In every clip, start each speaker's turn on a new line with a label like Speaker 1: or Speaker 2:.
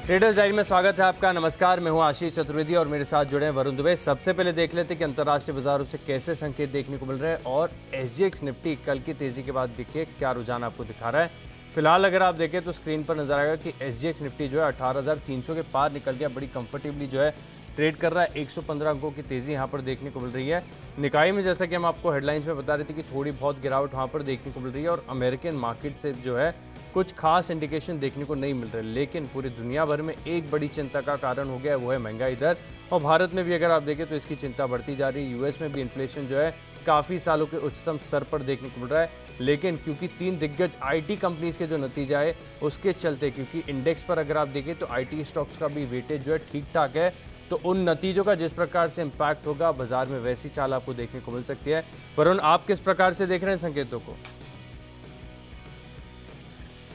Speaker 1: Traders diary में स्वागत है आपका। नमस्कार, मैं हूं आशीष चतुर्वेदी और मेरे साथ जुड़े हैं वरुण दुबे। सबसे पहले देख लेते हैं कि अंतर्राष्ट्रीय बाजारों से कैसे संकेत देखने को मिल रहे हैं और एसजीएक्स निफ्टी कल की तेजी के बाद देखिए क्या रुझान आपको दिखा रहा है। फिलहाल अगर आप देखें तो स्क्रीन पर नजर आएगा कि एसजीएक्स निफ्टी जो है 18,300 के पार निकल गया, बड़ी कंफर्टेबली जो है ट्रेड कर रहा है। 115 अंकों की तेजी यहाँ पर देखने को मिल रही है। निकाय में जैसा कि हम आपको हेडलाइंस में बता रहे थे कि थोड़ी बहुत गिरावट वहाँ पर देखने को मिल रही है और अमेरिकन मार्केट से जो है कुछ खास इंडिकेशन देखने को नहीं मिल रहे, लेकिन पूरी दुनिया भर में एक बड़ी चिंता का कारण हो गया है, वो है महंगाई दर। और भारत में भी अगर आप देखें तो इसकी चिंता बढ़ती जा रही है। यूएस में भी इन्फ्लेशन जो है काफ़ी सालों के उच्चतम स्तर पर देखने को मिल रहा है, लेकिन क्योंकि 3 दिग्गज आईटी कंपनीज के जो नतीजा है उसके चलते, क्योंकि इंडेक्स पर अगर आप देखें तो आईटी स्टॉक्स का भी वेटेज जो है ठीक ठाक है, तो उन नतीजों का जिस प्रकार से इम्पैक्ट होगा बाजार में वैसी चाल आपको देखने को मिल सकती है। वरुण, आप किस प्रकार से देख रहे हैं संकेतों को?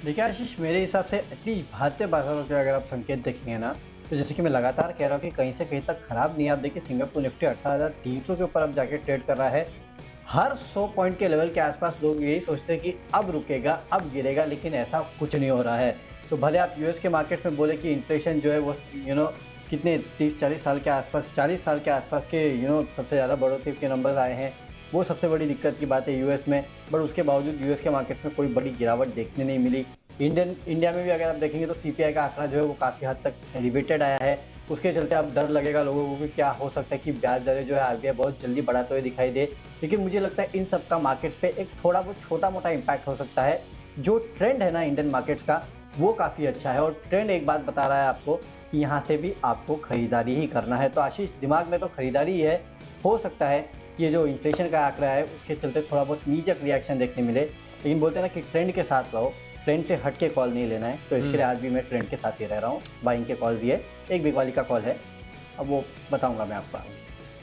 Speaker 2: देखिए आशीष, मेरे हिसाब से एटलीस्ट भारतीय बाजारों के अगर आप संकेत देखेंगे ना, तो जैसे कि मैं लगातार कह रहा हूँ कि कहीं से कहीं तक खराब नहीं है। आप देखिए सिंगापुर निफ्टी 18,300 के ऊपर अब जाके ट्रेड कर रहा है। हर 100 पॉइंट के लेवल के आसपास लोग यही सोचते हैं कि अब रुकेगा, अब गिरेगा, लेकिन ऐसा कुछ नहीं हो रहा है। तो भले आप यूएस के मार्केट में बोले कि इन्फ्लेशन जो है वो कितने 30-40 साल के आसपास, 40 साल के आसपास के सबसे ज़्यादा बढ़ोतरी के नंबर आए हैं, वो सबसे बड़ी दिक्कत की बात है यूएस में। बट उसके बावजूद यूएस के मार्केट में कोई बड़ी गिरावट देखने नहीं मिली। इंडिया में भी अगर आप देखेंगे तो सीपीआई का आंकड़ा जो है वो काफ़ी हद तक एलिवेटेड आया है। उसके चलते अब डर लगेगा लोगों को कि क्या हो सकता है कि ब्याज दरें जो है आरबीआई बहुत जल्दी बढ़ाते हुए दिखाई दे। लेकिन मुझे लगता है इन सब का मार्केट्स पे एक थोड़ा बहुत छोटा मोटा इम्पैक्ट हो सकता है। जो ट्रेंड है ना इंडियन मार्केट्स का, वो काफ़ी अच्छा है और ट्रेंड एक बात बता रहा है आपको कि यहाँ से भी आपको खरीदारी ही करना है। तो आशीष, दिमाग में तो खरीदारी ही है। हो सकता है कि ये जो इन्फ्लेशन का आंकड़ा है उसके चलते थोड़ा बहुत नीचक रिएक्शन देखने मिले, लेकिन बोलते हैं ना कि ट्रेंड के साथ रहो, ट्रेंड से हट के कॉल नहीं लेना है। तो इसके लिए आज भी मैं ट्रेंड के साथ ही रह रहा हूँ। बाइंग के कॉल दिए, एक बिग वाली का कॉल है, अब वो बताऊंगा मैं आपको।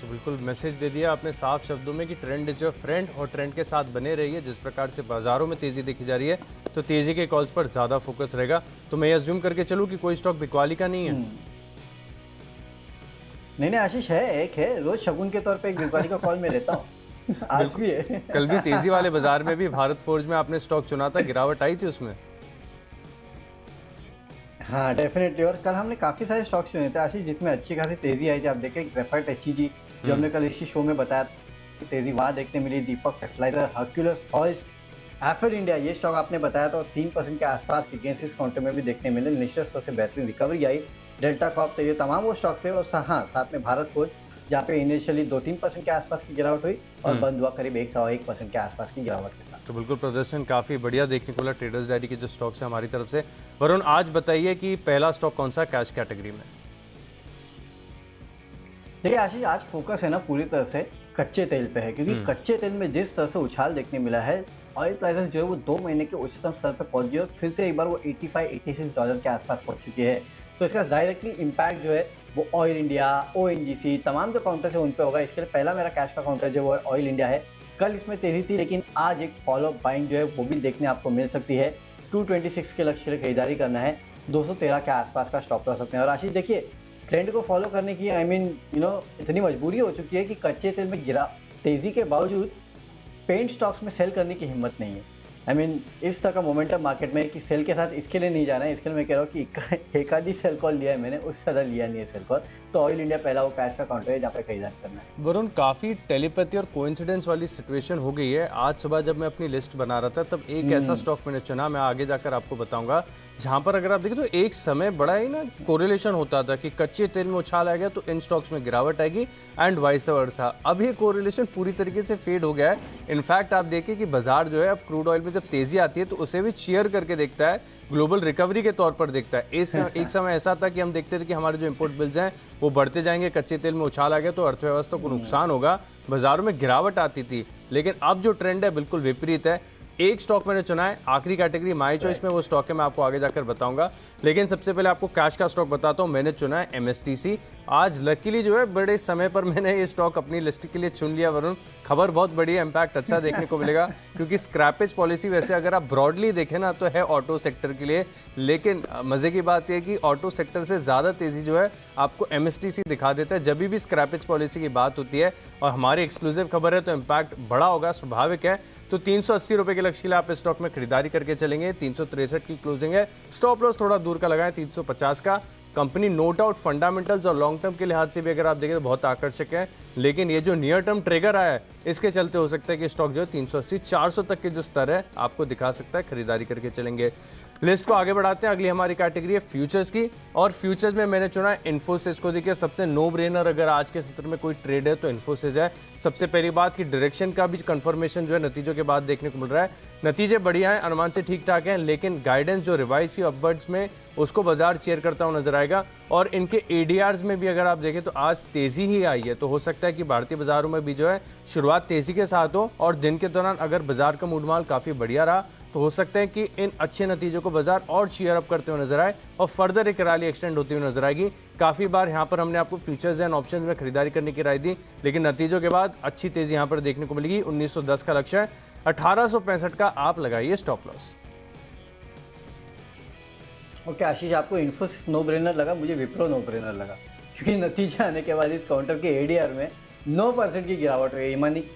Speaker 1: तो बिल्कुल मैसेज दे दिया आपने साफ शब्दों में कि ट्रेंड जो फ्रेंड और ट्रेंड के साथ बने रहिए। जिस प्रकार से बाजारों में तेजी देखी जा रही है तो तेजी के कॉल्स पर ज़्यादा फोकस रहेगा। तो मैं अज्यूम करके चलूँ कि कोई स्टॉक बिकवाली का नहीं है?
Speaker 2: नहीं आशीष, है, एक है। रोज शगुन के तौर पे एक बिकवाली का कॉल मैं लेता हूँ। आज भी है।
Speaker 1: कल भी तेजी वाले बाजार में भी भारत फोर्ज में आपने स्टॉक चुना था, गिरावट आई थी उसमें।
Speaker 2: हाँ डेफिनेटली, और कल हमने काफी सारे स्टॉक्स चुने थे आशीष जिसमें अच्छी खासी तेजी आई थी। आप देखें ग्रेफाइट एचईजी जो हमने कल इसी शो में बताया था, तेजी वहाँ देखने मिली। दीपक फर्टिलाइजर, हर्क्यूलस ऑयल्स, एफर इंडिया, ये स्टॉक आपने बताया तो 3% के आसपास के गेंस इस काउंटर में भी देखने मिले। निश्चित तौर से बेहतरीन रिकवरी आई। डेल्टा कॉप, तो ये तमाम वो स्टॉक्स है। और हाँ, साथ में भारत फोर्ज जहाँ पे इनिशियली 2-3% के आसपास की गिरावट हुई और बंद हुआ करीब 1-1% के आसपास की गिरावट के साथ।
Speaker 1: तो बिल्कुल प्रदर्शन काफ़ी बढ़िया देखने को मिला ट्रेडर्स डायरी के जो स्टॉक्स है हमारी तरफ से। वरुण, आज बताइए कि पहला स्टॉक कौन सा कैश कैटेगरी में?
Speaker 2: देखिए आशीष, आज फोकस है ना पूरी तरह से कच्चे तेल पे है, क्योंकि कच्चे तेल में जिस तरह से उछाल देखने मिला है, ऑयल प्राइसेस जो है वो 2 महीने के उच्चतम स्तर पर पहुंच गई और फिर से एक बार वो $85-86 के आसपास पहुंच चुकी है। तो इसका डायरेक्टली इम्पैक्ट जो है वो ऑयल इंडिया, ओएनजीसी, तमाम जो काउंटर है उन पे होगा। इसके लिए पहला मेरा कैश का काउंटर जो है ऑयल इंडिया है। कल इसमें तेजी थी, लेकिन आज एक फॉलो बाइंग जो है वो भी देखने आपको मिल सकती है। 226 के लक्ष्य के लिए खरीदारी करना है, 213 के आसपास का स्टॉप लॉस रखना है। और आशीष देखिए, ट्रेंड को फॉलो करने की इतनी मजबूरी हो चुकी है कि कच्चे तेल में तेजी के बावजूद पेंट स्टॉक्स में सेल करने की हिम्मत नहीं है। इस तरह का मोमेंटम मार्केट में कि सेल के साथ इसके लिए नहीं जाना है। इसके लिए मैं कह रहा हूँ कि एक आधी सेल कॉल लिया है मैंने, उससे ज़्यादा लिया नहीं है सेल कॉल। तो ऑयल इंडिया पहला वो कैश का काउंटर है जहाँ पे खरीदारी करना है।
Speaker 1: वरुण, काफ़ी टेलीपैथी और कोइंसिडेंस वाली सिचुएशन हो गई है। आज सुबह जब मैं अपनी लिस्ट बना रहा था तब एक ऐसा स्टॉक मैंने चुना, मैं आगे जाकर आपको बताऊंगा, जहां पर अगर आप देखें तो एक समय बड़ा ही ना कोरिलेशन होता था कि कच्चे तेल में उछाल आ गया तो इन स्टॉक्स में गिरावट आएगी एंड वाइस वर्सा। अब ये कोरिलेशन पूरी तरीके से फेड हो गया है। इनफैक्ट आप देखिए कि बाजार जो है अब क्रूड ऑयल में जब तेजी आती है तो उसे भी चीयर करके देखता है, ग्लोबल रिकवरी के तौर पर देखता है। एक समय ऐसा था कि हम देखते थे कि हमारे जो इंपोर्ट बिल्स हैं वो बढ़ते जाएंगे, कच्चे तेल में उछाल आ गया तो अर्थव्यवस्था को नुकसान होगा, बाजारों में गिरावट आती थी। लेकिन अब जो ट्रेंड है बिल्कुल विपरीत है। एक स्टॉक मैंने चुना है, आखिरी कैटेगरी माई चॉइस में वो स्टॉक है, मैं आपको आगे जाकर बताऊंगा। लेकिन सबसे पहले आपको कैश का स्टॉक बताता हूं। मैंने चुना है एमएसटीसी। आज लकीली जो है बड़े समय पर मैंने ये स्टॉक अपनी लिस्ट के लिए चुन लिया। वरुण, खबर बहुत बड़ी है, इम्पैक्ट अच्छा देखने को मिलेगा क्योंकि स्क्रैपेज पॉलिसी वैसे अगर आप ब्रॉडली देखें ना तो है ऑटो सेक्टर के लिए, लेकिन मजे की बात यह है कि ऑटो सेक्टर से ज़्यादा तेजी जो है आपको एमएसटीसी दिखा देता है जब भी स्क्रैपेज पॉलिसी की बात होती है। और हमारी एक्सक्लूसिव खबर है तो इम्पैक्ट बड़ा होगा, स्वाभाविक है। तो 380 रुपये के लक्ष्य के लिए आप स्टॉक में खरीदारी करके चलेंगे। 363 की क्लोजिंग है। स्टॉप लॉस थोड़ा दूर का लगाएं 350 का। कंपनी नो डाउट फंडामेंटल्स और लॉन्ग टर्म के लिहाज से भी अगर आप देखें तो बहुत आकर्षक है, लेकिन ये जो नियर टर्म ट्रिगर आया है इसके चलते हो सकता है कि स्टॉक जो है 380 400 तक के जो स्तर है आपको दिखा सकता है, खरीदारी करके चलेंगे। लिस्ट को आगे बढ़ाते हैं। अगली हमारी कैटेगरी है फ्यूचर्स की, और फ्यूचर्स में मैंने चुना है इन्फोसिस को। देखिए सबसे नो ब्रेनर अगर आज के सत्र में कोई ट्रेड है तो इन्फोसिस है। सबसे पहली बात कि डायरेक्शन का भी कंफर्मेशन जो है नतीजों के बाद देखने को मिल रहा है। नतीजे बढ़िया हैं, अनुमान से ठीक ठाक हैं, लेकिन गाइडेंस जो रिवाइज की अपवर्ड्स में उसको बाजार चेयर करता हुआ नजर आएगा। और इनके एडीआर्स में भी अगर आप देखें तो आज तेजी ही आई है, तो हो सकता है कि भारतीय बाजारों में भी जो है शुरुआत तेजी के साथ हो, और दिन के दौरान अगर बाजार का मूड माल काफी बढ़िया रहा तो हो सकता है कि इन अच्छे नतीजों को बाजार और चीयर अप करते हुए नजर आए और फर्दर एक रैली एक्सटेंड होती हुई नजर आएगी। काफी बार यहां पर हमने आपको फ्यूचर्स एंड ऑप्शंस में खरीदारी करने की राय दी, लेकिन नतीजों के बाद अच्छी तेजी यहां पर देखने को मिलेगी। 1910 का लक्ष्य है, 1865 का आप लगाइए स्टॉप लॉस।
Speaker 2: ओके आशीष, आपको इन्फोसिस नो ब्रेनर लगा, मुझे विप्रो नो ब्रेनर लगा, क्योंकि नतीजे आने के बाद इस काउंटर के एडीआर में 9% की गिरावट हुई है।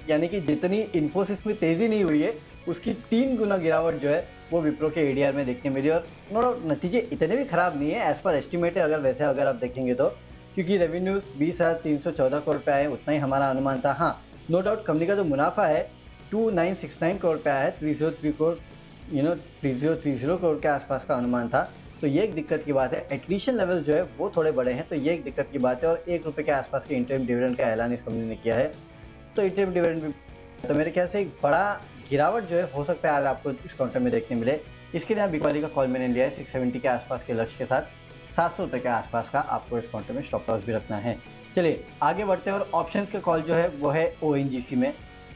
Speaker 2: यानी कि जितनी इन्फोसिस में तेजी नहीं हुई है उसकी 3 गुना गिरावट जो है वो विप्रो के एडीआर में देखने मिली। और नतीजे इतने भी खराब नहीं है, एज पर एस्टिमेट है अगर आप देखेंगे तो, क्योंकि रेवेन्यूज 20,314 करोड़ पे आए, उतना ही हमारा अनुमान था। हाँ, नो डाउट कंपनी का जो मुनाफा है 2969 करोड़ पे आया है, 3030 करोड़ के आसपास का अनुमान था। तो ये एक दिक्कत की बात है। एट्रीशन लेवल जो है वो थोड़े बड़े हैं, तो ये एक दिक्कत की बात है। और ₹1 के आसपास के इंटरिम डिविडेंड का ऐलान इस कंपनी ने किया है, तो इंटरिम डिविडेंड भी, तो मेरे ख्याल से एक बड़ा गिरावट जो है हो सकता है आज आपको इस काउंटर में देखने मिले। इसके लिए बिकवाली का कॉल मैंने लिया है 670 के आसपास के लक्ष्य के साथ। ₹700 के आसपास का आपको इस काउंटर में स्टॉप लॉस भी रखना है। चलिए आगे बढ़ते हैं, और ऑप्शंस का कॉल जो है वो है ONGC में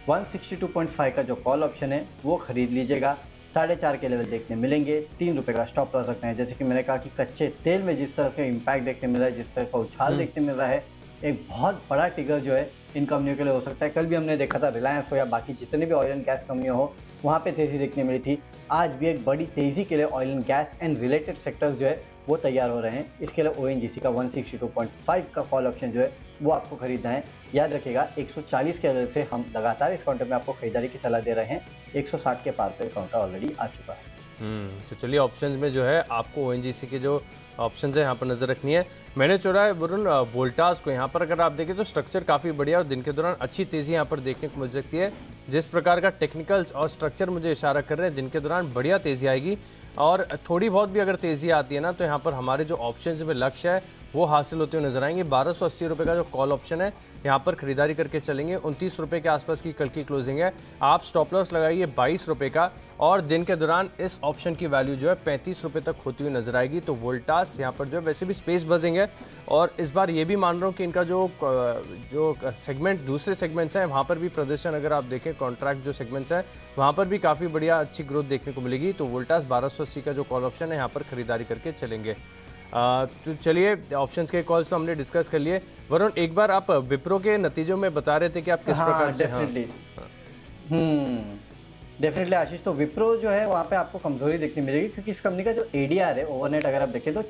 Speaker 2: 162.5 का जो कॉल ऑप्शन है वो खरीद लीजिएगा। 4.5 के लेवल देखने मिलेंगे, ₹3 का स्टॉप लॉस रखना है। जैसे कि मैंने कहा कि कच्चे तेल में जिस तरह का इम्पैक्ट देखने मिल रहा है, जिस तरह का उछाल देखने मिल रहा है, एक बहुत बड़ा ट्रिगर जो है इन कंपनियों के लिए हो सकता है। कल भी हमने देखा था रिलायंस हो या बाकी जितने भी ऑयल एंड गैस कंपनियां हो, वहाँ पे तेज़ी देखने मिली थी। आज भी एक बड़ी तेज़ी के लिए oil and gas and related sectors जो है वो तैयार हो रहे हैं। इसके लिए ONGC का 162.5 का कॉल ऑप्शन जो है वो आपको खरीदना है। याद रखिएगा 140 के लेवल से हम लगातार इस काउंटर में आपको खरीदारी की सलाह दे रहे हैं। 160 के पार पे काउंटर ऑलरेडी आ चुका है।
Speaker 1: तो चलिए ऑप्शंस में जो है आपको ONGC के जो ऑप्शंस है यहाँ पर नजर रखनी है। मैंने चुना है वरुण वोल्टास को। यहाँ पर अगर आप देखें तो स्ट्रक्चर काफ़ी बढ़िया और दिन के दौरान अच्छी तेज़ी यहाँ पर देखने को मिल सकती है। जिस प्रकार का टेक्निकल्स और स्ट्रक्चर मुझे इशारा कर रहे हैं, दिन के दौरान बढ़िया तेज़ी आएगी, और थोड़ी बहुत भी अगर तेज़ी आती है ना तो यहाँ पर हमारे जो ऑप्शंस में लक्ष्य है वो हासिल होते हुए नजर आएंगे। ₹1280 का जो कॉल ऑप्शन है यहाँ पर खरीदारी करके चलेंगे। ₹29 के आसपास की कल की क्लोजिंग है। आप स्टॉप लॉस लगाइए ₹22 का, और दिन के दौरान इस ऑप्शन की वैल्यू जो है ₹35 तक होती हुई नजर आएगी। तो वोल्टास यहाँ पर जो है वैसे भी स्पेस बजेंगे, और इस बार ये भी मान रहा हूँ कि इनका जो सेगमेंट दूसरे सेगमेंट्स हैं वहाँ पर भी प्रदर्शन अगर आप देखें, कॉन्ट्रैक्ट जो सेगमेंट्स हैं वहाँ पर भी काफ़ी बढ़िया अच्छी ग्रोथ देखने को मिलेगी। तो वोल्टास 1280 का जो कॉल ऑप्शन है यहाँ पर खरीदारी करके चलेंगे। तो चलिए ऑप्शंस के कॉल्स तो हमने डिस्कस कर लिए। वरुण, एक बार आप विप्रो के नतीजों में बता रहे थे कि आप किस प्रकार से
Speaker 2: डेफिनेटली आशीष, तो विप्रो जो है वहाँ पे आपको कमजोरी देखने मिलेगी, क्योंकि इस कंपनी का जो एडीआर है ओवरनेट अगर आप देखें तो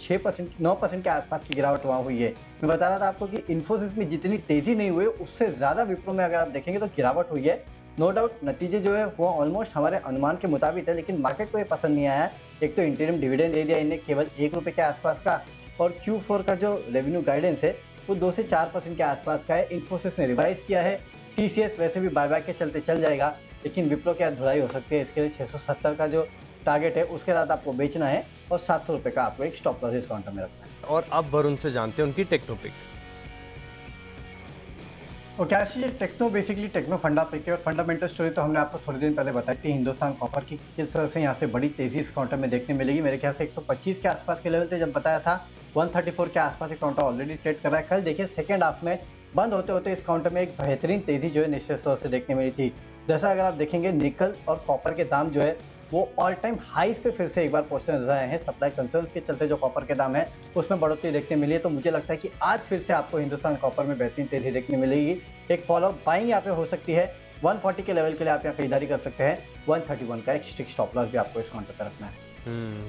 Speaker 2: 9% के आसपास की गिरावट वहाँ हुई है। मैं बता रहा था आपको कि इन्फोसिस में जितनी तेजी नहीं हुई उससे ज्यादा विप्रो में अगर आप देखेंगे तो गिरावट हुई है। नो डाउट नतीजे जो है वो ऑलमोस्ट हमारे अनुमान के मुताबिक है, लेकिन मार्केट को ये पसंद नहीं आया। एक तो इंटरिम डिविडेंड दे दिया इन्हें केवल ₹1 के आसपास का, और Q4 का जो रेवेन्यू गाइडेंस है वो 2 से 4% के आसपास का है। इन्फोसिस ने रिवाइज किया है। TCS वैसे भी बायबैक के चलते चल जाएगा, लेकिन विप्रो की धुलाई हो सकती है। इसके लिए 670 का जो टारगेट है उसके साथ आपको बेचना है, और ₹700 का आपको एक स्टॉप लॉस इस काउंटर में रखना है।
Speaker 1: और अब वरुण से जानते हैं उनकी टेक्नो पिक।
Speaker 2: और क्या टेक्नो बेसिकली टेक्नो फंडा पिक है, और फंडामेंटल स्टोरी तो हमने आपको थोड़े दिन पहले बताई थी। हिंदुस्तान कॉपर की किस तरह से यहाँ से बड़ी तेजी इस काउंटर में देखने मिलेगी। मेरे ख्याल से 125 के आसपास के लेवल थे जब बताया था। 134 के आसपास एक काउंटर ऑलरेडी ट्रेड कर रहा है। कल देखिए सेकेंड हाफ में बंद होते होते इस काउंटर में एक बेहतरीन तेजी जो है निश्चित तौर से देखने मिली थी। जैसा अगर आप देखेंगे निकल और कॉपर के दाम जो है वो ऑल टाइम हाइस पे फिर से एक बार पहुंचने नजर आए हैं। सप्लाई कंसर्न्स के चलते जो कॉपर के दाम है उसमें बढ़ोतरी देखने मिली है। तो मुझे लगता है कि आज फिर से आपको हिंदुस्तान कॉपर में बेहतरीन तेजी देखने मिलेगी। एक फॉलोअप बाइंग यहाँ पे हो सकती है। 140 के लेवल के लिए आप यहाँ खरीदारी कर सकते हैं। 131 का एक स्ट्रिक्ट स्टॉप लॉस भी आपको इस काउंटर पर रखना है।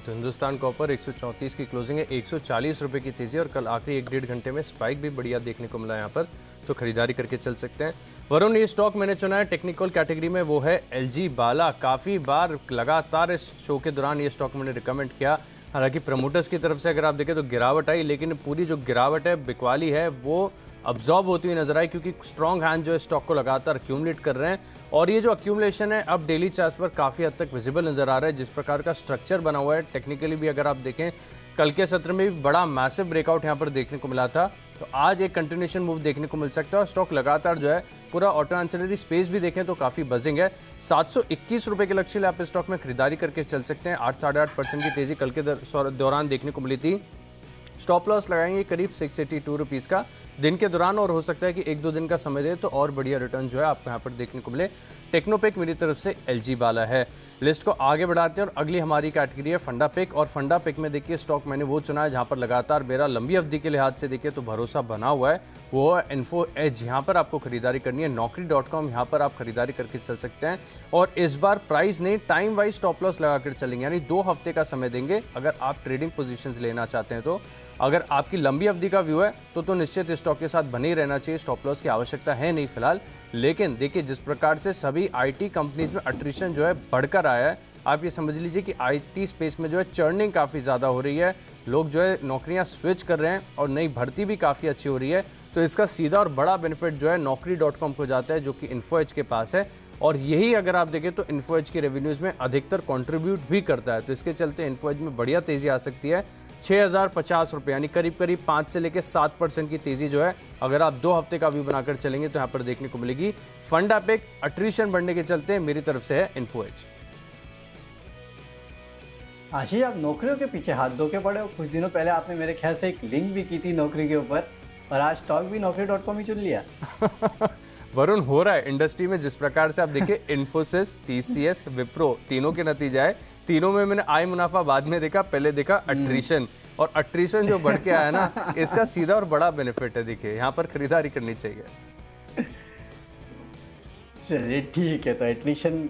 Speaker 1: तो हिंदुस्तान कॉपर 134 की क्लोजिंग है, ₹140 की तेजी, और कल आखिरी 1-1.5 घंटे में स्पाइक भी बढ़िया देखने को मिला यहाँ पर, तो खरीदारी करके चल सकते हैं। वरुण, ये स्टॉक मैंने चुना है टेक्निकल कैटेगरी में, वो है LG बाला। काफ़ी बार लगातार इस शो के दौरान ये स्टॉक मैंने रिकमेंड किया, हालांकि प्रमोटर्स की तरफ से अगर आप देखें तो गिरावट आई, लेकिन पूरी जो गिरावट है बिकवाली है वो अब्जॉर्ब होती हुई नजर आई, क्योंकि स्ट्रॉन्ग हैंड जो है स्टॉक को लगातार अक्यूमुलेट कर रहे हैं और ये जो अक्यूमुलेशन है अब डेली चार्ट पर काफ़ी हद तक विजिबल नजर आ रहा है। जिस प्रकार का स्ट्रक्चर बना हुआ है टेक्निकली भी अगर आप देखें, कल के सत्र में भी बड़ा मैसिव ब्रेकआउट यहाँ पर देखने को मिला था, तो आज एक कंटिन्यूशन मूव देखने को मिल सकता है और स्टॉक लगातार जो है पूरा ऑटो एंसिलरी स्पेस भी देखें तो काफ़ी बजिंग है। 721 रुपये के लक्ष्य आप इस स्टॉक में खरीदारी करके चल सकते हैं। 8-8.5% की तेजी कल के दौरान देखने को मिली थी। स्टॉप लॉस लगाएंगे करीब 682 रुपीज़ का दिन के दौरान, और हो सकता है कि 1-2 दिन का समय दे तो और बढ़िया रिटर्न जो है आपको यहाँ पर देखने को मिले। टेक्नोपेक मेरी तरफ से एलजी वाला है। लिस्ट को आगे बढ़ाते हैं और अगली हमारी कैटेगरी है फंडा पिक, और फंडा पिक में देखिए स्टॉक मैंने वो चुना है जहाँ पर लगातार मेरा लंबी अवधि के लिहाज से देखिए तो भरोसा बना हुआ है, वो है इन्फो एज। यहाँ पर आपको खरीदारी करनी है। नौकरी.com यहाँ पर आप खरीदारी करके चल सकते हैं और इस बार प्राइस नहीं टाइम वाइज स्टॉप लॉस लगाकर चलेंगे, यानी 2 हफ्ते का समय देंगे अगर आप ट्रेडिंग पोजीशंस लेना चाहते हैं। तो अगर आपकी लंबी अवधि का व्यू है तो निश्चित स्टॉक के साथ बने ही रहना चाहिए। स्टॉप लॉस की आवश्यकता है नहीं फिलहाल, लेकिन देखिए जिस प्रकार से सभी आईटी कंपनीज में अट्रिशन जो है बढ़कर आया है, आप ये समझ लीजिए कि आईटी स्पेस में जो है चर्निंग काफ़ी ज़्यादा हो रही है, लोग जो है नौकरियां स्विच कर रहे हैं और नई भर्ती भी काफ़ी अच्छी हो रही है। तो इसका सीधा और बड़ा बेनिफिट जो है नौकरी.com को जाता है, जो कि इन्फोएज के पास है, और यही अगर आप देखें तो इन्फोएज की रेवेन्यूज़ में अधिकतर कंट्रीब्यूट भी करता है। तो इसके चलते इन्फोएज में बढ़िया तेज़ी आ सकती है। 6050 रुपये यानी करीब करीब 5 से लेकर 7% की तेज़ी जो है अगर आप 2 हफ्ते का व्यू बनाकर चलेंगे तो यहाँ पर देखने को मिलेगी। फंडा पिक अट्रिशन बढ़ने के चलते मेरी तरफ से है इन्फोएज।
Speaker 2: आशीष, आप नौकरियों के पीछे हाथ धो के पड़े हो। कुछ दिनों पहले आपने मेरे ख्याल से एक लिंक भी की थी नौकरी के ऊपर, और आज स्टॉक भी नौकरी.com ही चुन लिया।
Speaker 1: वरुण, हो रहा है इंडस्ट्री में जिस प्रकार से आप देखिए इन्फोसिस, टीसीएस, विप्रो तीनों के नतीजे आए, तीनों में मैंने आय मुनाफा बाद में देखा, पहले देखा अट्रिशन, और अट्रिशन जो बढ़ के आया ना इसका सीधा और बड़ा बेनिफिट है। देखिए यहाँ पर खरीदारी करनी चाहिए।
Speaker 2: चलिए ठीक है, तो एटलीशन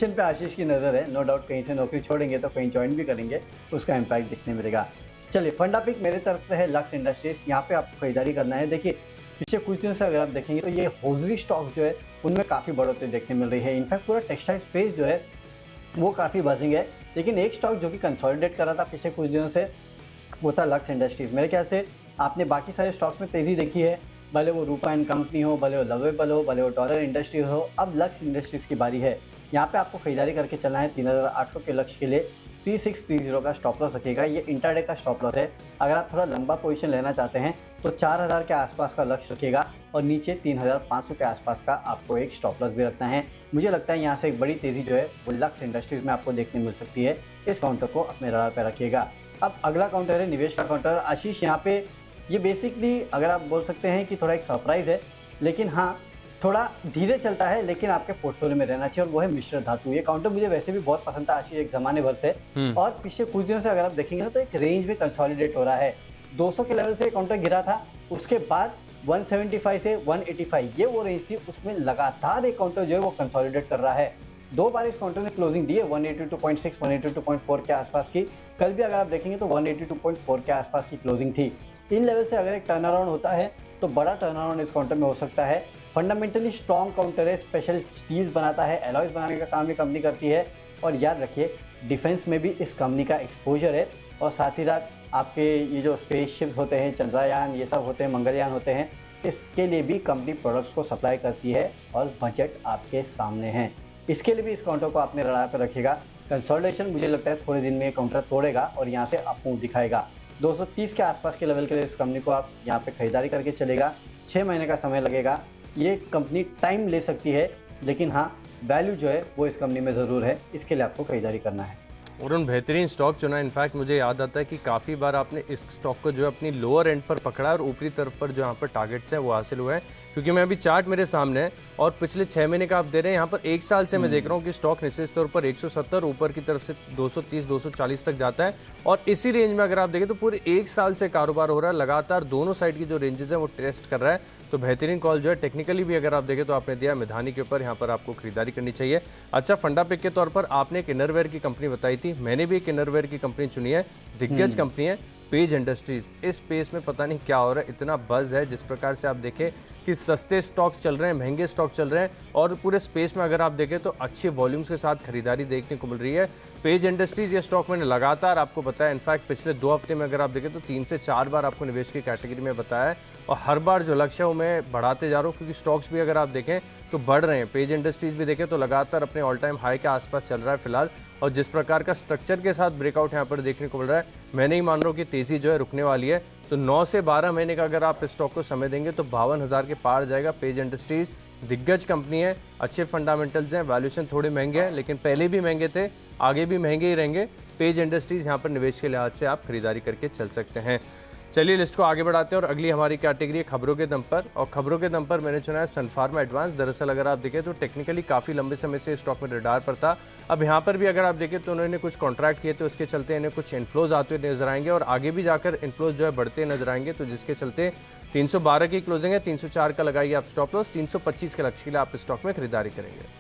Speaker 2: पे आशीष की नज़र है। नो डाउट कहीं से नौकरी छोड़ेंगे तो कहीं ज्वाइन भी करेंगे, उसका इम्पैक्ट दिखने मिलेगा। चलिए, फंडा पिक मेरे तरफ से है लक्स इंडस्ट्रीज। यहाँ पे आपको खरीदारी करना है। देखिए पिछले कुछ दिनों से अगर आप देखेंगे तो ये होजरी स्टॉक जो है उनमें काफ़ी बढ़ोतरी देखने मिल रही है। इनफैक्ट पूरा टेक्सटाइल स्पेस जो है वो काफ़ी बजिंग है। लेकिन एक स्टॉक जो कि कंसोलिडेट कर रहा था पिछले कुछ दिनों से वो था लक्स इंडस्ट्रीज। मेरे ख्याल से आपने बाकी सारे स्टॉक्स में तेज़ी देखी है, भले वो रूपा एंड कंपनी हो, भले वो लवेबल हो, भले वो डॉलर इंडस्ट्री हो। अब लक्स इंडस्ट्रीज की बारी है। यहाँ पे आपको खरीदारी करके चलना है 3800 के लक्ष्य के लिए। 3630 का स्टॉप लॉस रखिएगा। ये इंटरडे का स्टॉप लॉस है। अगर आप थोड़ा लंबा पोजीशन लेना चाहते हैं तो 4000 के आसपास का लक्ष्य रखिएगा और नीचे 3500 के आसपास का आपको एक स्टॉप लॉस भी रखना है। मुझे लगता है यहाँ से एक बड़ी तेज़ी जो है वो लक्स इंडस्ट्रीज में आपको देखने मिल सकती है। इस काउंटर को अपने रडार पर रखिएगा। अब अगला काउंटर है निवेश का काउंटर। आशीष, यहाँ पे ये बेसिकली अगर आप बोल सकते हैं कि थोड़ा एक सरप्राइज है, लेकिन हाँ थोड़ा धीरे चलता है, लेकिन आपके पोर्टफोलियो में रहना चाहिए, और वो है मिश्र धातु। ये काउंटर मुझे वैसे भी बहुत पसंद था आशीष एक जमाने भर से, और पिछले कुछ दिनों से अगर आप देखेंगे ना तो एक रेंज में कंसोलिडेट हो रहा है। 200 के लेवल से काउंटर गिरा था, उसके बाद 175 से 185 ये वो रेंज थी, उसमें लगातार एक काउंटर जो है वो कंसोलिडेट कर रहा है। 2 बार इस काउंटर ने क्लोजिंग दी है 182.6, 182.4 के आसपास की। कल भी अगर आप देखेंगे तो 182.4 के आसपास की क्लोजिंग थी। इन लेवल से अगर एक टर्न अराउंड होता है तो बड़ा टर्न अराउंड इस काउंटर में हो सकता है। फंडामेंटली स्ट्रॉन्ग काउंटर है, स्पेशल स्टील्स बनाता है, एलॉयज बनाने का काम ये कंपनी करती है, और याद रखिए डिफेंस में भी इस कंपनी का एक्सपोजर है। और साथ ही साथ आपके ये जो स्पेसशिप होते हैं, चंद्रयान ये सब होते हैं, मंगलयान होते हैं, इसके लिए भी कंपनी प्रोडक्ट्स को सप्लाई करती है और बजट आपके सामने है। इसके लिए भी इस काउंटर को आपने रडार पर रखेगा। कंसोलिडेशन मुझे लगता है थोड़े दिन में ये काउंटर तोड़ेगा और यहाँ से अप मूव दिखाएगा। 230 के आसपास के लेवल के लिए इस कंपनी को आप यहाँ पे खरीदारी करके चलेगा। 6 महीने का समय लगेगा। ये कंपनी टाइम ले सकती है, लेकिन हाँ वैल्यू जो है वो इस कंपनी में ज़रूर है, इसके लिए आपको खरीदारी करना है।
Speaker 1: और उन बेहतरीन स्टॉक चुना। इनफैक्ट मुझे याद आता है कि काफ़ी बार आपने इस स्टॉक को जो है अपनी लोअर एंड पर पकड़ा और ऊपरी तरफ पर जो यहाँ पर टारगेट्स हैं वो हासिल हुए हैं, क्योंकि मैं अभी चार्ट मेरे सामने है और पिछले 6 महीने का आप दे रहे हैं। यहाँ पर 1 साल से मैं देख रहा हूँ कि स्टॉक निश्चित तौर पर 170 ऊपर की तरफ से 230 240 तक जाता है, और इसी रेंज में अगर आप देखें तो पूरे 1 साल से कारोबार हो रहा है। लगातार दोनों साइड की जो रेंजेस हैं वो टेस्ट कर रहा है। तो बेहतरीन कॉल जो है टेक्निकली भी अगर आप देखें तो आपने दिया मिधानी के ऊपर, यहाँ पर आपको खरीदारी करनी चाहिए। अच्छा, फंडा पिक के तौर पर आपने एक इनरवेयर की कंपनी बताई थी, मैंने भी एक इनरवेयर की कंपनी चुनी है, दिग्गज कंपनी है पेज इंडस्ट्रीज। इस स्पेस में पता नहीं क्या हो रहा है, इतना बज़ है। जिस प्रकार से आप देखें कि सस्ते स्टॉक्स चल रहे हैं, महंगे स्टॉक चल रहे हैं, और पूरे स्पेस में अगर आप देखें तो अच्छे वॉल्यूम्स के साथ खरीदारी देखने को मिल रही है। पेज इंडस्ट्रीज ये स्टॉक मैंने लगातार आपको बताया, इनफैक्ट पिछले 2 हफ्ते में अगर आप देखें तो 3 से 4 बार आपको निवेश की कैटेगरी में बताया है, और हर बार जो लक्ष्य है वो मैं बढ़ाते जा रहा हूँ, क्योंकि स्टॉक्स भी अगर आप देखें तो बढ़ रहे हैं। पेज इंडस्ट्रीज भी देखें तो लगातार अपने ऑल टाइम हाई के आसपास चल रहा है फिलहाल, और जिस प्रकार का स्ट्रक्चर के साथ ब्रेकआउट यहाँ पर देखने को मिल रहा है, मैं नहीं मान रहा हूँ कि तेज़ी जो है रुकने वाली है। तो 9 से 12 महीने का अगर आप इस स्टॉक को समय देंगे तो 52,000 के पार जाएगा। पेज इंडस्ट्रीज दिग्गज कंपनी है, अच्छे फंडामेंटल्स हैं, वैल्यूएशन थोड़े महंगे हैं, लेकिन पहले भी महंगे थे, आगे भी महंगे ही रहेंगे। पेज इंडस्ट्रीज यहाँ पर निवेश के लिहाज से आप खरीदारी करके चल सकते हैं। चलिए लिस्ट को आगे बढ़ाते हैं, और अगली हमारी कैटेगरी है खबरों के दम पर, और खबरों के दम पर मैंने चुना है सन फार्मा एडवांस। दरअसल अगर आप देखें तो टेक्निकली काफ़ी लंबे समय से स्टॉक में रडार पर था। अब यहाँ पर भी अगर आप देखें तो उन्होंने कुछ कॉन्ट्रैक्ट किए, तो उसके चलते इन्हें कुछ इन्फ्लोज आते हुए नजर आएंगे, और आगे भी जाकर इन्फ्लोज जो है बढ़ते नजर आएंगे, तो जिसके चलते 312 की क्लोजिंग है, 304 का लगाइए आप स्टॉप लॉस, 325 के लक्ष्य के लिए आप स्टॉक में खरीदारी करेंगे।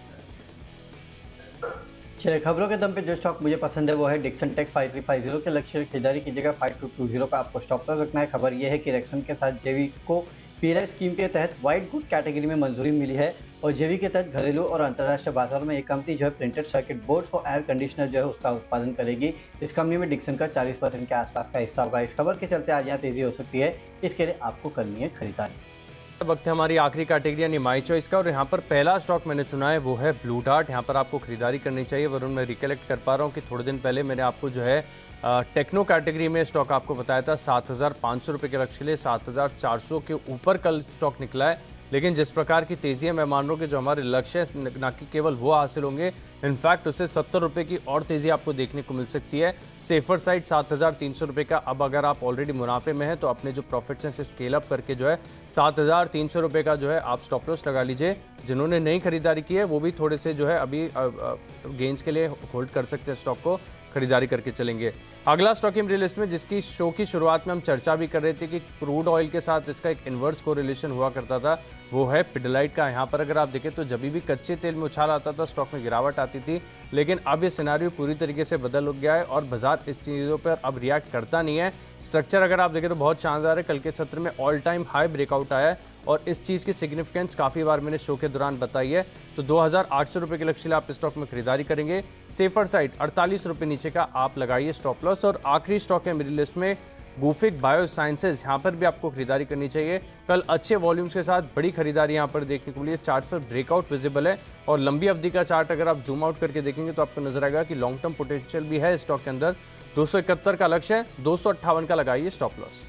Speaker 2: चलिए, खबरों के दम पे जो स्टॉक मुझे पसंद है वो है डिक्सन टेक 5350 के लक्ष्य खरीदारी कीजिएगा। 5220 का आपको स्टॉप लॉस रखना है। खबर ये है कि रेक्सन के साथ जेवी को पीएलआई स्कीम के तहत व्हाइट गुड कैटेगरी में मंजूरी मिली है, और जेवी के तहत घरेलू और अंतर्राष्ट्रीय बाजार में एक कंपनी जो है प्रिंटेड सर्किट बोर्ड और एयर कंडीशनर जो है उसका उत्पादन करेगी। इस कंपनी में डिक्सन का 40% के आसपास का हिस्सा होगा। इस खबर के चलते आज यहाँ तेजी हो सकती है, इसके लिए आपको करनी है खरीदारी।
Speaker 1: वक्त है हमारी आखिरी कैटेगरी यानी माई चॉइस का, और यहाँ पर पहला स्टॉक मैंने चुना है वो है ब्लू डार्ट। यहाँ पर आपको खरीदारी करनी चाहिए। वरुण, मैं रिकलेक्ट कर पा रहा हूँ कि थोड़े दिन पहले मैंने आपको जो है टेक्नो कैटेगरी में स्टॉक आपको बताया था 7,500 रुपये के लक्ष्य के लिए। 7,400 के ऊपर कल स्टॉक निकला है, लेकिन जिस प्रकार की तेज़ी है मैं मान रहा हूँ कि जो हमारे लक्ष्य है ना कि केवल वो हासिल होंगे, इनफैक्ट उससे 70 रुपये की और तेज़ी आपको देखने को मिल सकती है। सेफर साइड 7,300 रुपये का। अब अगर आप ऑलरेडी मुनाफे में हैं तो अपने जो प्रॉफिट्स हैं स्केल अप करके जो है 7,300 रुपये का जो है आप स्टॉप लॉस लगा लीजिए। जिन्होंने नई खरीदारी की है वो भी थोड़े से जो है अभी गेंस के लिए होल्ड कर सकते हैं, स्टॉक को खरीदारी करके चलेंगे। अगला स्टॉक मेरी लिस्ट में, जिसकी शो की शुरुआत में हम चर्चा भी कर रहे थे कि क्रूड ऑयल के साथ इसका एक इन्वर्स कोरिलेशन हुआ करता था, वो है पिडलाइट का। यहाँ पर अगर आप देखें तो जब भी कच्चे तेल में उछाल आता था स्टॉक में गिरावट आती थी, लेकिन अब ये सिनारियो पूरी तरीके से बदल गया है और बाजार इस चीज़ों पर अब रिएक्ट करता नहीं है। स्ट्रक्चर अगर आप देखें तो बहुत शानदार है। कल के सत्र में ऑल टाइम हाई ब्रेकआउट आया है, और इस चीज़ की सिग्निफिकेंस काफ़ी बार मैंने शो के दौरान बताई है। तो 2,800 रुपये के लक्ष्य आप स्टॉक में खरीदारी करेंगे। सेफर साइड 48 रुपये नीचे का आप लगाइए स्टॉप लॉस। और आखिरी स्टॉक है मेरी लिस्ट में गुफिक बायोसाइंसेज। यहाँ पर भी आपको खरीदारी करनी चाहिए। कल अच्छे वॉल्यूम्स के साथ बड़ी खरीदारी यहाँ पर देखने को मिली है। चार्ट पर ब्रेकआउट विजिबल है, और लंबी अवधि का चार्ट अगर आप जूम आउट करके देखेंगे तो आपको नजर आएगा कि लॉन्ग टर्म पोटेंशियल भी है स्टॉक के अंदर। 271 का लक्ष्य है, 258 का लगाइए स्टॉप लॉस।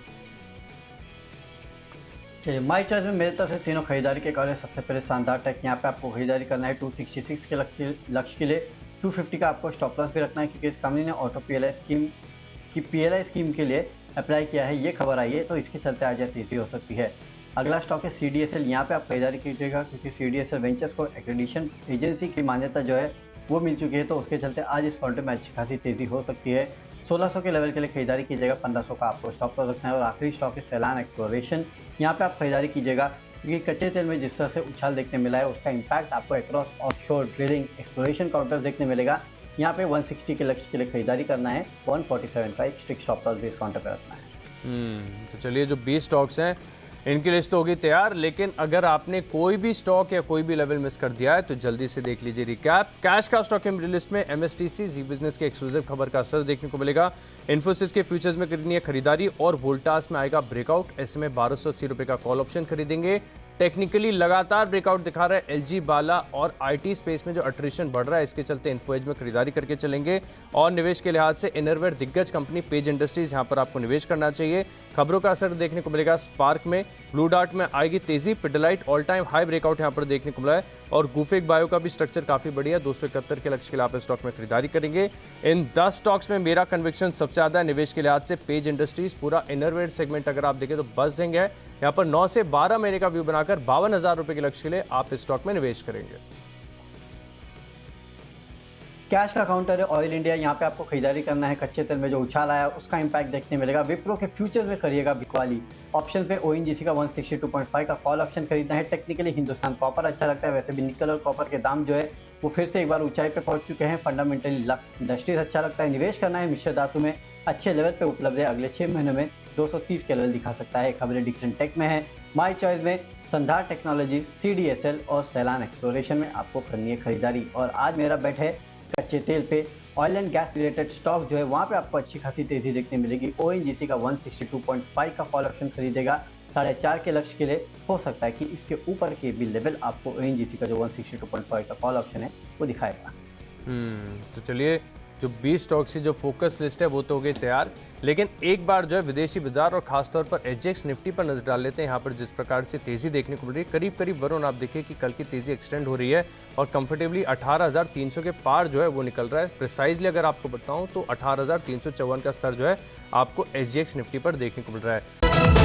Speaker 2: चलिए, माई चॉइस में मेरे तरफ से तीनों खरीदारी के कार्य। सबसे पहले शानदार टेक, यहाँ पे आपको खरीदारी करना है 266 के लक्ष्य के लिए। 250 का आपको स्टॉप लॉस भी रखना है, क्योंकि इस कंपनी ने ऑटो पीएलआई स्कीम के लिए अप्लाई किया है। ये खबर आई है, तो इसके चलते आज तेजी हो सकती है। अगला स्टॉक है CDSL। यहाँ पे आप खरीदारी कीजिएगा, क्योंकि CDSL वेंचर्स को एक्रेडिशन एजेंसी की मान्यता जो है वो मिल चुकी है, तो उसके चलते आज इस फंड में अच्छी खासी तेजी हो सकती है। 1600 के लेवल के लिए खरीदारी कीजिएगा। 1500 का आपको स्टॉप लॉस रखना है। और आखिरी स्टॉक है सेलान एक्सप्लोरेशन। यहाँ पे आप खरीदारी कीजिएगा, क्योंकि कच्चे तेल में जिस तरह से उछाल देखने मिला है उसका इम्पैक्ट आपको across offshore drilling exploration counter देखने मिलेगा। यहाँ पे 160 के लक्ष्य के लिए खरीदारी करना है। 147 का एक स्ट्रिक्ट स्टॉप लॉस भी इस काउंटर पर रखना है।
Speaker 1: तो चलिए, जो 20 स्टॉक्स हैं इनकी लिस्ट तो होगी तैयार, लेकिन अगर आपने कोई भी स्टॉक या कोई भी लेवल मिस कर दिया है तो जल्दी से देख लीजिए रिकैप। कैश का स्टॉक है मेरी लिस्ट में MSTC जी बिजनेस के एक्सक्लूसिव खबर का असर देखने को मिलेगा। इन्फोसिस के फ्यूचर्स में करनी है खरीदारी, और वोल्टास में आएगा ब्रेकआउट। ऐसे में 1280 रुपये का कॉल ऑप्शन खरीदेंगे। टेक्निकली लगातार ब्रेकआउट दिखा रहा है LG बाला, और IT स्पेस में जो अट्रिशन बढ़ रहा है इसके चलते इन्फोएज में खरीदारी करके चलेंगे। और निवेश के लिहाज से इनरवेयर दिग्गज कंपनी पेज इंडस्ट्रीज, यहाँ पर आपको निवेश करना चाहिए। खबरों का असर देखने को मिलेगा स्पार्क में। ब्लू डार्ट में आएगी तेजी। Pidilite all time high breakout यहाँ पर देखने को मिला है, और गुफिक बायो का भी स्ट्रक्चर काफी बढ़िया। 271 के लक्ष्य के लिए आप स्टॉक में खरीदारी करेंगे। इन 10 स्टॉक्स में मेरा कन्विक्शन सबसे ज्यादा है निवेश के लिहाज से पेज इंडस्ट्रीज। पूरा इनरवेयर सेगमेंट अगर आप देखें तो बजिंग है। यहाँ पर 9 से 12 महीने का व्यू बनाकर 52,000 रुपए के लक्ष्य के लिए आप इस स्टॉक में निवेश करेंगे।
Speaker 2: कैश का काउंटर है ऑयल इंडिया। यहाँ पे आपको खरीदारी करना है। कच्चे तेल में जो उछाल आया उसका इंपैक्ट देखने मिलेगा। विप्रो के फ्यूचर में करिएगा बिकवाली। ऑप्शन पे ONGC का 162.5 का कॉल ऑप्शन खरीदना है। टेक्निकली हिंदुस्तान कॉपर अच्छा लगता है। वैसे भी निकल और कॉपर के दाम जो है वो फिर से एक बार ऊंचाई पे पहुंच चुके हैं। फंडामेंटली लक्स इंडस्ट्रीज अच्छा लगता है, निवेश करना है। मिश्र धातु में अच्छे लेवल पे उपलब्ध है, अगले 6 महीनों में 230 के लेवल दिखा सकता है। खबरें डिक्सन टेक में है। माई चॉइस में संधार टेक्नोलॉजीज, CDSL और सैलान एक्सप्लोरेशन में आपको करनी है खरीदारी। और आज मेरा बेट है कच्चे तेल पे। Oil and gas related stock जो है वहाँ पे आपको अच्छी खासी तेजी देखने मिलेगी। ONGC का 162.5 का कॉल ऑप्शन खरीदेगा 4.5 के लक्ष्य के लिए। हो सकता है कि इसके ऊपर के भी लेवल आपको ONGC का जो 162.5 का कॉल ऑप्शन है वो दिखाएगा।
Speaker 1: तो चलिए, जो 20 स्टॉक्स की जो फोकस लिस्ट है वो तो हो गई तैयार, लेकिन एक बार जो है विदेशी बाजार और खासतौर पर SGX निफ्टी पर नजर डाल लेते हैं। यहाँ पर जिस प्रकार से तेजी देखने को मिल रही है, करीब करीब वरुण आप देखिए कि कल की तेजी एक्सटेंड हो रही है और कंफर्टेबली 18,300 के पार जो है वो निकल रहा है। प्रिसाइजली अगर आपको बताऊं तो 18,354 का स्तर जो है आपको SGX निफ्टी पर देखने को मिल रहा है।